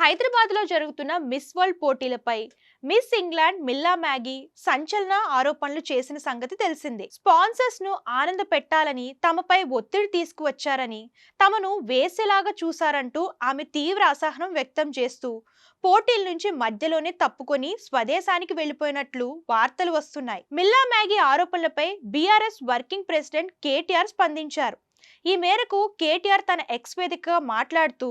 హైదరాబాద్లో జరుగుతున్న Miss World పోటీలపై మిస్ ఇంగ్లాండ్ మిల్లా మ్యాగీ సంచలన ఆరోపణలు చేసిన సంగతి తెలిసిందే. స్పాన్సర్స్ ను ఆనంద పెట్టాలని తమపై ఒత్తిడి తీసుకువచ్చారని, తమను వేసేలాగా చూశారంటూ ఆమె తీవ్ర అసహనం వ్యక్తం చేస్తూ పోటీల నుంచి మధ్యలోనే తప్పుకొని స్వదేశానికి వెళ్లిపోయినట్లు వార్తలు వస్తున్నాయి. మిల్లా మ్యాగీ ఆరోపణలపై బీఆర్ఎస్ వర్కింగ్ ప్రెసిడెంట్ కేటీఆర్ స్పందించారు. ఈ మేరకు కేటీఆర్ తన ఎక్స్ వేదికగా మాట్లాడుతూ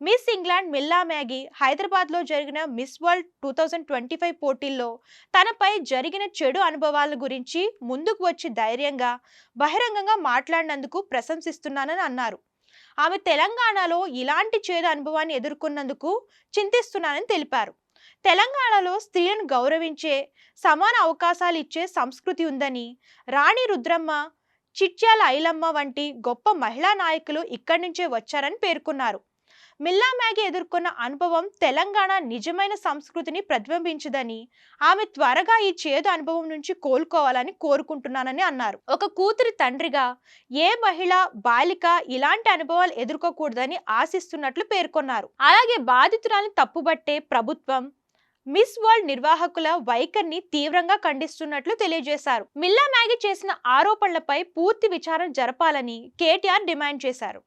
మిస్ ఇంగ్లాండ్ మిల్లా మ్యాగీ హైదరాబాద్లో జరిగిన మిస్ వరల్డ్ 2025 పోటీల్లో తనపై జరిగిన చెడు అనుభవాల గురించి ముందుకు వచ్చి ధైర్యంగా బహిరంగంగా మాట్లాడినందుకు ప్రశంసిస్తున్నానని అన్నారు. ఆమె తెలంగాణలో ఇలాంటి చేదు అనుభవాన్ని ఎదుర్కొన్నందుకు చింతిస్తున్నానని తెలిపారు. తెలంగాణలో స్త్రీలను గౌరవించే, సమాన అవకాశాలు ఇచ్చే సంస్కృతి ఉందని, రాణి రుద్రమ్మ, చిట్యాల ఐలమ్మ వంటి గొప్ప మహిళా నాయకులు ఇక్కడి నుంచే వచ్చారని పేర్కొన్నారు. మిల్లా మ్యాగీ ఎదుర్కొన్న అనుభవం తెలంగాణ నిజమైన సంస్కృతిని ప్రతిబింబించదని, ఆమె త్వరగా ఈ చేదు అనుభవం నుంచి కోలుకోవాలని కోరుకుంటున్నానని అన్నారు. ఒక కూతురి తండ్రిగా ఏ మహిళ, బాలిక ఇలాంటి అనుభవాలు ఎదుర్కోకూడదని ఆశిస్తున్నట్లు పేర్కొన్నారు. అలాగే బాధితురాలను తప్పుబట్టే ప్రభుత్వం, మిస్ వరల్డ్ నిర్వాహకుల వైఖరిని తీవ్రంగా ఖండిస్తున్నట్లు తెలియజేశారు. మిల్లా మ్యాగీ చేసిన ఆరోపణలపై పూర్తి విచారణ జరపాలని కేటీఆర్ డిమాండ్ చేశారు.